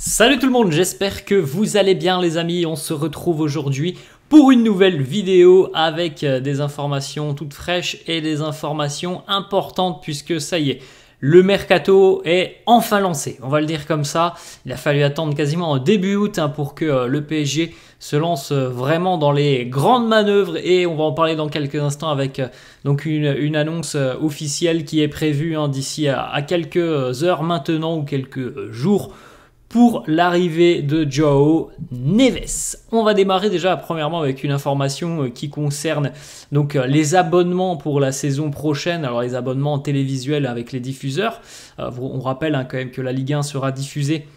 Salut tout le monde, j'espère que vous allez bien les amis. On se retrouve aujourd'hui pour une nouvelle vidéo avec des informations toutes fraîches et des informations importantes puisque ça y est, le mercato est enfin lancé, on va le dire comme ça. Il a fallu attendre quasiment début août pour que le PSG se lance vraiment dans les grandes manœuvres et on va en parler dans quelques instants avec donc une annonce officielle qui est prévue d'ici à quelques heures maintenant ou quelques jours pour l'arrivée de João Neves. On va démarrer déjà premièrement avec une information qui concerne donc les abonnements pour la saison prochaine. Alors les abonnements télévisuels avec les diffuseurs. On rappelle quand même que la Ligue 1 sera diffusée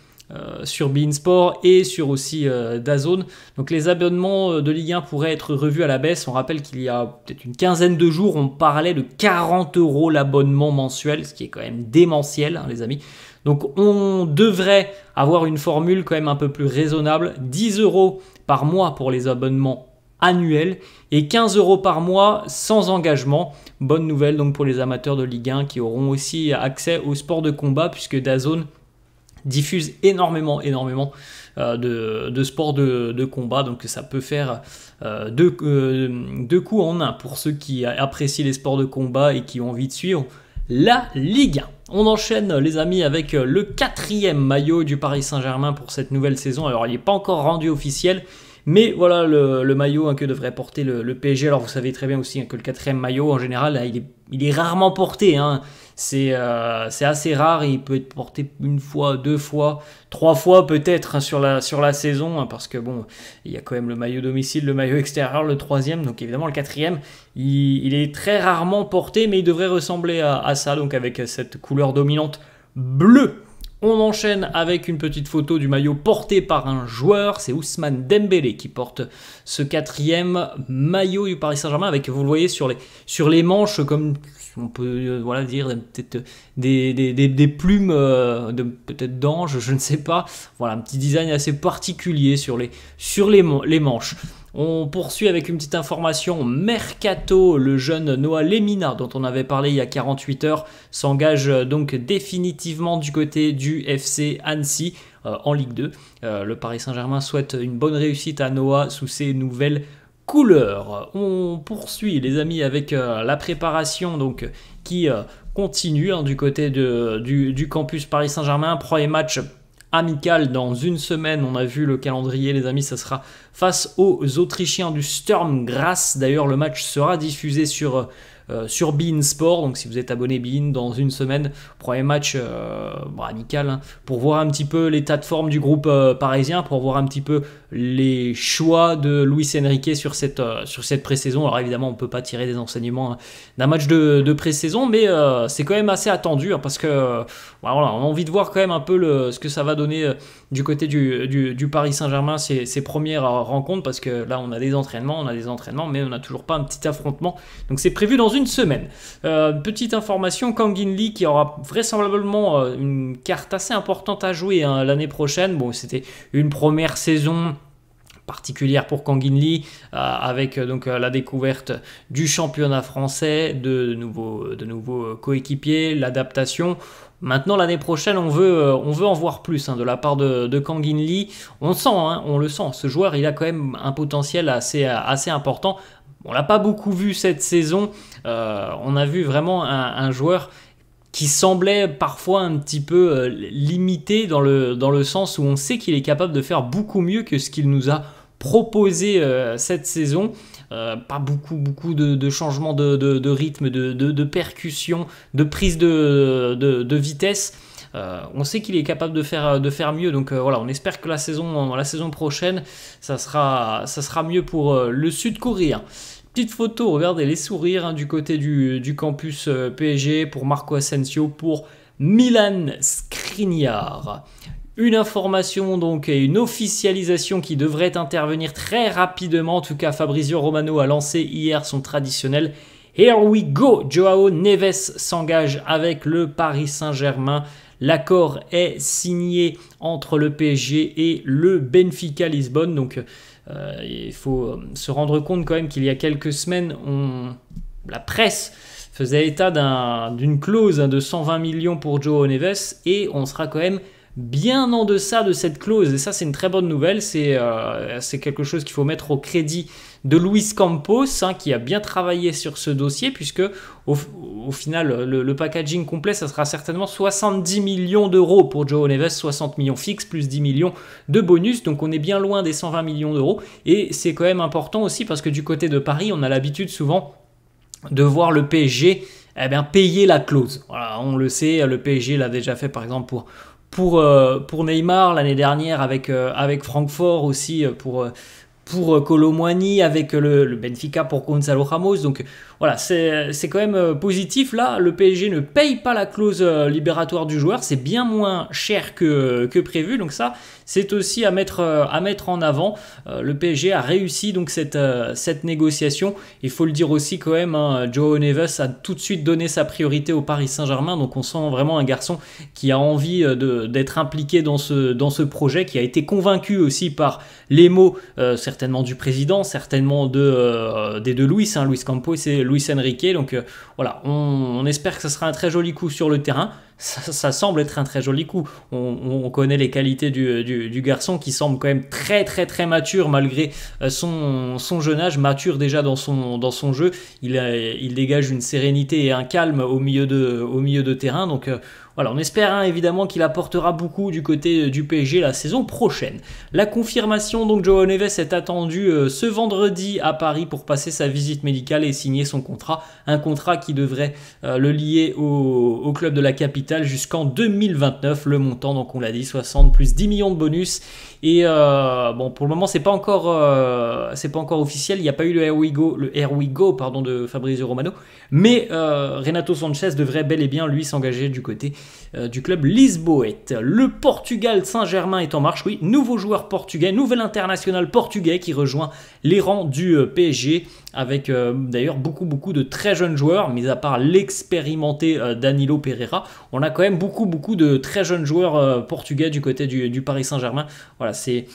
sur beIN Sport et sur aussi DAZN. Donc les abonnements de Ligue 1 pourraient être revus à la baisse. On rappelle qu'il y a peut-être une quinzaine de jours, on parlait de 40 € l'abonnement mensuel, ce qui est quand même démentiel, les amis. Donc on devrait avoir une formule quand même un peu plus raisonnable, 10 € par mois pour les abonnements annuels et 15 € par mois sans engagement. Bonne nouvelle donc pour les amateurs de Ligue 1 qui auront aussi accès au sport de combat puisque DAZN diffuse énormément de sports de combat, donc ça peut faire deux coups en un pour ceux qui apprécient les sports de combat et qui ont envie de suivre la Ligue 1. On enchaîne les amis avec le 4e maillot du Paris Saint-Germain pour cette nouvelle saison. Alors il n'est pas encore rendu officiel, mais voilà le maillot que devrait porter le PSG. Alors vous savez très bien aussi que le 4e maillot en général il est rarement porté. C'est assez rare, il peut être porté une fois, 2 fois, 3 fois peut-être sur la saison, parce que bon, il y a quand même le maillot domicile, le maillot extérieur, le 3e, donc évidemment le 4e, il est très rarement porté, mais il devrait ressembler à ça, donc avec cette couleur dominante bleue. On enchaîne avec une petite photo du maillot porté par un joueur, c'est Ousmane Dembélé qui porte ce 4e maillot du Paris Saint-Germain avec, vous le voyez sur les manches, comme on peut dire peut-être des plumes de peut-être d'ange, je ne sais pas. Voilà, un petit design assez particulier sur les manches. On poursuit avec une petite information mercato. Le jeune Noah Lemina, dont on avait parlé il y a 48 heures, s'engage donc définitivement du côté du FC Annecy en Ligue 2. Le Paris Saint-Germain souhaite une bonne réussite à Noah sous ses nouvelles couleurs. On poursuit les amis avec la préparation donc qui continue du côté du campus Paris Saint-Germain. Premier match amical dans une semaine, on a vu le calendrier les amis, ça sera face aux Autrichiens du Sturm Graz. D'ailleurs le match sera diffusé sur beIN Sport, donc si vous êtes abonné beIN dans une semaine, premier match amical pour voir un petit peu l'état de forme du groupe parisien, pour voir un petit peu les choix de Luis Enrique sur cette pré-saison. Alors évidemment on ne peut pas tirer des enseignements d'un match de pré-saison, mais c'est quand même assez attendu parce que on a envie de voir quand même un peu ce que ça va donner du côté du Paris Saint-Germain ces premières rencontres, parce que là on a des entraînements, mais on n'a toujours pas un petit affrontement, donc c'est prévu dans une semaine. Petite information, Kang In Lee qui aura vraisemblablement une carte assez importante à jouer l'année prochaine. Bon, c'était une première saison particulière pour Kang In Lee avec donc la découverte du championnat français, de nouveaux coéquipiers, l'adaptation. Maintenant l'année prochaine on veut en voir plus de la part de Kang In Lee. On le sent, ce joueur il a quand même un potentiel assez important. On l'a pas beaucoup vu cette saison, on a vu vraiment un joueur qui semblait parfois un petit peu limité dans le sens où on sait qu'il est capable de faire beaucoup mieux que ce qu'il nous a proposé cette saison. Pas beaucoup de changements de rythme, de percussion, de prise de vitesse. On sait qu'il est capable de faire mieux, donc voilà, on espère que la saison prochaine ça sera mieux pour le Sud-Coréen. Petite photo, regardez les sourires du côté du campus PSG pour Marco Asensio, pour Milan Skriniar. Une information donc et une officialisation qui devrait intervenir très rapidement. En tout cas, Fabrizio Romano a lancé hier son traditionnel Here we go. João Neves s'engage avec le Paris Saint-Germain. L'accord est signé entre le PSG et le Benfica Lisbonne. Donc il faut se rendre compte quand même qu'il y a quelques semaines, la presse faisait état d'une clause de 120 millions pour João Neves et on sera quand même bien en deçà de cette clause. Et ça, c'est une très bonne nouvelle. C'est quelque chose qu'il faut mettre au crédit de Luis Campos, hein, qui a bien travaillé sur ce dossier, puisque au final, le packaging complet, ça sera certainement 70 millions d'euros pour João Neves, 60 millions fixes plus 10 millions de bonus. Donc on est bien loin des 120 millions d'euros. Et c'est quand même important aussi parce que du côté de Paris, on a l'habitude souvent de voir le PSG payer la clause. Voilà, on le sait, le PSG l'a déjà fait par exemple pour Neymar l'année dernière avec Francfort aussi pour Kolo Muani, avec le Benfica pour Gonzalo Ramos. Donc voilà, c'est quand même positif. Là, le PSG ne paye pas la clause libératoire du joueur. C'est bien moins cher que prévu. Donc ça, c'est aussi à mettre en avant. Le PSG a réussi donc cette négociation. Il faut le dire aussi quand même, hein, João Neves a tout de suite donné sa priorité au Paris Saint-Germain. Donc on sent vraiment un garçon qui a envie d'être impliqué dans ce projet, qui a été convaincu aussi par les mots certainement du président, certainement des deux Luis, hein, Luis Campos et Luis Enrique. Donc voilà, on espère que ce sera un très joli coup sur le terrain. Ça semble être un très joli coup. On connaît les qualités du garçon qui semble quand même très très très mature malgré son jeune âge, mature déjà dans son jeu. Il dégage une sérénité et un calme au milieu de terrain. Donc voilà, on espère hein, évidemment qu'il apportera beaucoup du côté du PSG la saison prochaine. La confirmation donc João Neves est attendue ce vendredi à Paris pour passer sa visite médicale et signer son contrat. Un contrat qui devrait le lier au club de la capitale jusqu'en 2029. Le montant, donc on l'a dit, 60 plus 10 millions de bonus. Et bon, pour le moment, c'est pas encore officiel. Il n'y a pas eu le Here We Go de Fabrizio Romano. Mais Renato Sanchez devrait bel et bien, lui, s'engager du côté du club lisboète. Le Portugal Saint-Germain est en marche. Oui, nouveau joueur portugais, nouvel international portugais qui rejoint les rangs du PSG avec d'ailleurs beaucoup de très jeunes joueurs, mis à part l'expérimenté Danilo Pereira. On a quand même beaucoup de très jeunes joueurs portugais du côté du Paris Saint-Germain. Voilà, c'est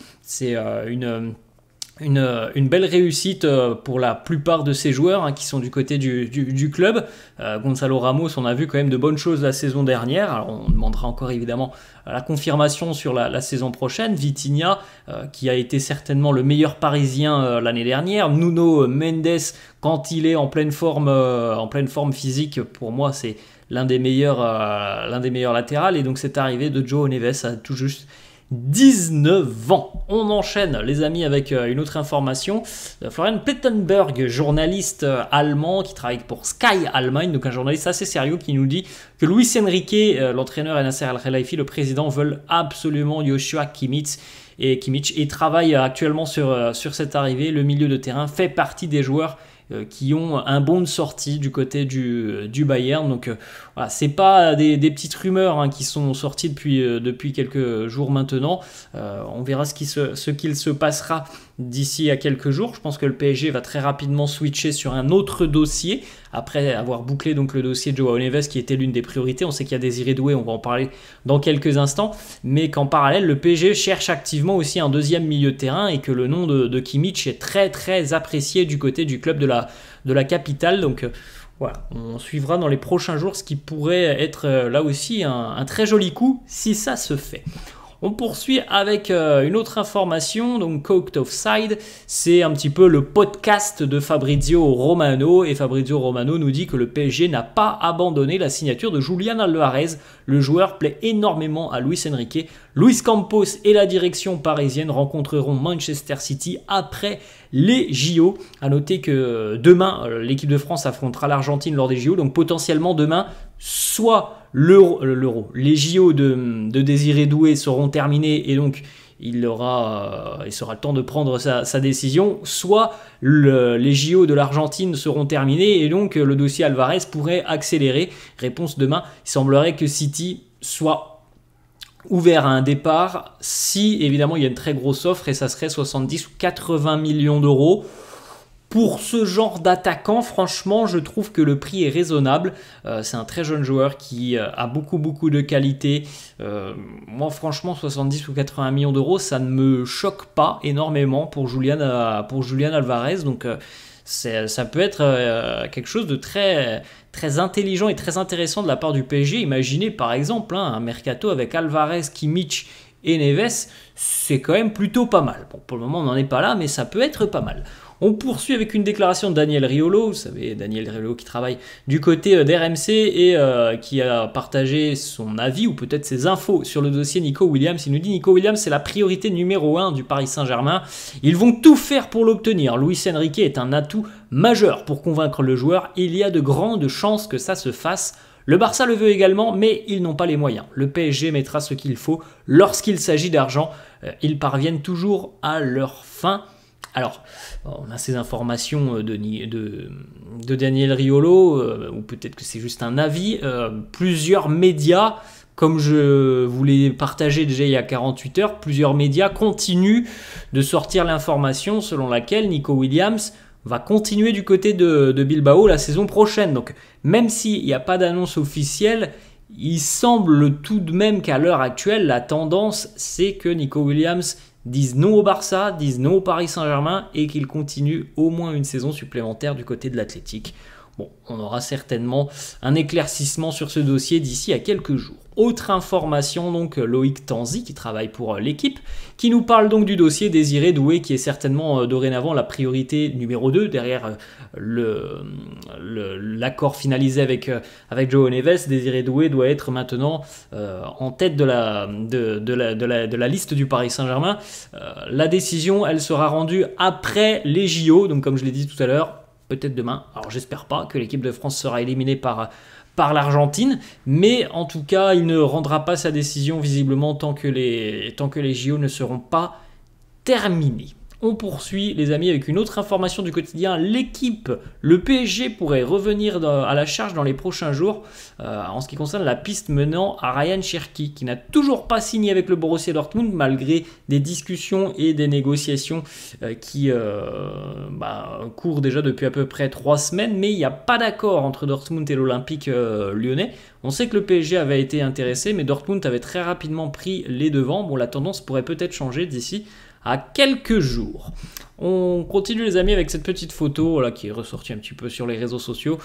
une belle réussite pour la plupart de ces joueurs hein, qui sont du côté du club. Gonzalo Ramos, on a vu quand même de bonnes choses la saison dernière. Alors, on demandera encore évidemment la confirmation sur la saison prochaine. Vitinha, qui a été certainement le meilleur parisien l'année dernière. Nuno Mendes, quand il est en pleine forme physique, pour moi, c'est l'un des meilleurs latérales. Et donc, cette arrivée de João Neves a tout juste 19 ans. On enchaîne les amis avec une autre information. Florian Plettenberg, journaliste allemand qui travaille pour Sky Allemagne, donc un journaliste assez sérieux qui nous dit que Luis Enrique, l'entraîneur et Nasser Al-Khelaifi, le président, veulent absolument Joshua Kimmich et travaille actuellement sur cette arrivée. Le milieu de terrain fait partie des joueurs qui ont un bon de sortie du côté du Bayern. Donc voilà, c'est pas des petites rumeurs hein, qui sont sorties depuis quelques jours maintenant. On verra ce qu'il se passera d'ici à quelques jours. Je pense que le PSG va très rapidement switcher sur un autre dossier après avoir bouclé donc le dossier de João Neves qui était l'une des priorités. On sait qu'il y a Désiré Doué, on va en parler dans quelques instants, mais qu'en parallèle le PSG cherche activement aussi un deuxième milieu de terrain et que le nom de Kimmich est très très apprécié du côté du club de la capitale. Donc voilà, on suivra dans les prochains jours ce qui pourrait être là aussi un très joli coup si ça se fait. On poursuit avec une autre information, donc Coked Offside, c'est un petit peu le podcast de Fabrizio Romano, et Fabrizio Romano nous dit que le PSG n'a pas abandonné la signature de Julián Álvarez. Le joueur plaît énormément à Luis Enrique. Luis Campos et la direction parisienne rencontreront Manchester City après les JO. A noter que demain, l'équipe de France affrontera l'Argentine lors des JO, donc potentiellement demain, soit les JO de Désiré Doué seront terminés et donc il sera le temps de prendre sa décision, soit les JO de l'Argentine seront terminés et donc le dossier Alvarez pourrait accélérer. Réponse demain, il semblerait que City soit ouvert à un départ si évidemment il y a une très grosse offre et ça serait 70 ou 80 millions d'euros. Pour ce genre d'attaquant, franchement, je trouve que le prix est raisonnable. C'est un très jeune joueur qui a beaucoup de qualité. Moi, franchement, 70 ou 80 millions d'euros, ça ne me choque pas énormément pour Julián Álvarez. Donc, ça peut être quelque chose de très, très intelligent et très intéressant de la part du PSG. Imaginez par exemple un mercato avec Alvarez, Kimmich et Neves, c'est quand même plutôt pas mal. Bon, pour le moment on n'en est pas là, mais ça peut être pas mal. On poursuit avec une déclaration de Daniel Riolo, vous savez Daniel Riolo qui travaille du côté d'RMC et qui a partagé son avis ou peut-être ses infos sur le dossier Nico Williams. Il nous dit Nico Williams c'est la priorité numéro 1 du Paris Saint-Germain. Ils vont tout faire pour l'obtenir. Luis Enrique est un atout majeur pour convaincre le joueur. Il y a de grandes chances que ça se fasse. Le Barça le veut également, mais ils n'ont pas les moyens. Le PSG mettra ce qu'il faut. Lorsqu'il s'agit d'argent, ils parviennent toujours à leur fin. Alors, on a ces informations de Daniel Riolo, ou peut-être que c'est juste un avis. Plusieurs médias, comme je vous l'ai partagé déjà il y a 48 heures, plusieurs médias continuent de sortir l'information selon laquelle Nico Williams va continuer du côté de Bilbao la saison prochaine. Donc, même s'il n'y a pas d'annonce officielle, il semble tout de même qu'à l'heure actuelle, la tendance, c'est que Nico Williams dise non au Barça, dise non au Paris Saint-Germain et qu'il continue au moins une saison supplémentaire du côté de l'Athletic. Bon, on aura certainement un éclaircissement sur ce dossier d'ici à quelques jours. Autre information, donc Loïc Tanzi qui travaille pour l'équipe, qui nous parle donc du dossier Désiré Doué qui est certainement dorénavant la priorité numéro 2 derrière l'accord finalisé avec João Neves. Désiré Doué doit être maintenant en tête de la liste du Paris Saint-Germain. La décision, elle sera rendue après les JO, donc comme je l'ai dit tout à l'heure, peut-être demain. Alors j'espère pas que l'équipe de France sera éliminée par l'Argentine, mais en tout cas, il ne rendra pas sa décision visiblement tant que les JO ne seront pas terminés. On poursuit les amis avec une autre information du quotidien. L'équipe, le PSG pourrait revenir à la charge dans les prochains jours en ce qui concerne la piste menant à Ryan Cherki qui n'a toujours pas signé avec le Borussia Dortmund malgré des discussions et des négociations qui courent déjà depuis à peu près 3 semaines, mais il n'y a pas d'accord entre Dortmund et l'Olympique lyonnais. On sait que le PSG avait été intéressé, mais Dortmund avait très rapidement pris les devants. Bon, la tendance pourrait peut-être changer d'ici à quelques jours. On continue les amis avec cette petite photo là, qui est ressortie un petit peu sur les réseaux sociaux.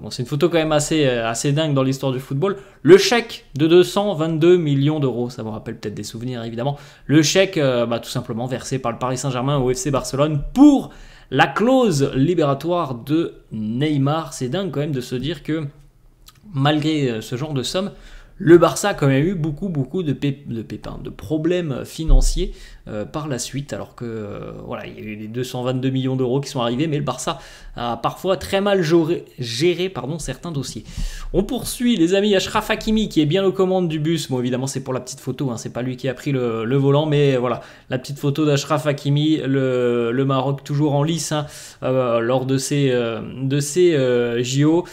C'est une photo quand même assez dingue dans l'histoire du football. Le chèque de 222 millions d'euros, ça vous rappelle peut-être des souvenirs évidemment. Le chèque tout simplement versé par le Paris Saint-Germain au FC Barcelone pour la clause libératoire de Neymar. C'est dingue quand même de se dire que malgré ce genre de somme, le Barça a quand même eu beaucoup de pépins, de problèmes financiers par la suite, alors que il y a eu les 222 millions d'euros qui sont arrivés, mais le Barça a parfois très mal géré certains dossiers. On poursuit les amis. Achraf Hakimi qui est bien aux commandes du bus. Bon, évidemment c'est pour la petite photo, c'est pas lui qui a pris le volant, mais voilà, la petite photo d'Achraf Hakimi, le Maroc toujours en lice lors de ces JO.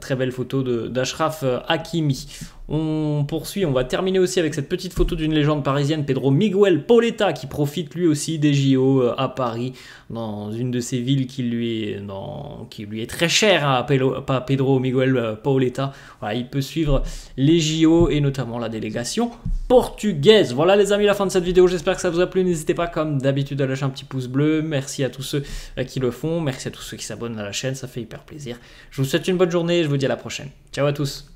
Très belle photo d'Achraf Hakimi. On poursuit, on va terminer aussi avec cette petite photo d'une légende parisienne, Pedro Miguel Pauleta, qui profite lui aussi des JO à Paris, dans une de ces villes qui lui est très chère, Pedro Miguel Pauleta. Voilà, il peut suivre les JO et notamment la délégation portugaise. Voilà les amis, la fin de cette vidéo, j'espère que ça vous a plu. N'hésitez pas comme d'habitude à lâcher un petit pouce bleu. Merci à tous ceux qui le font, merci à tous ceux qui s'abonnent à la chaîne, ça fait hyper plaisir. Je vous souhaite une bonne journée et je vous dis à la prochaine. Ciao à tous.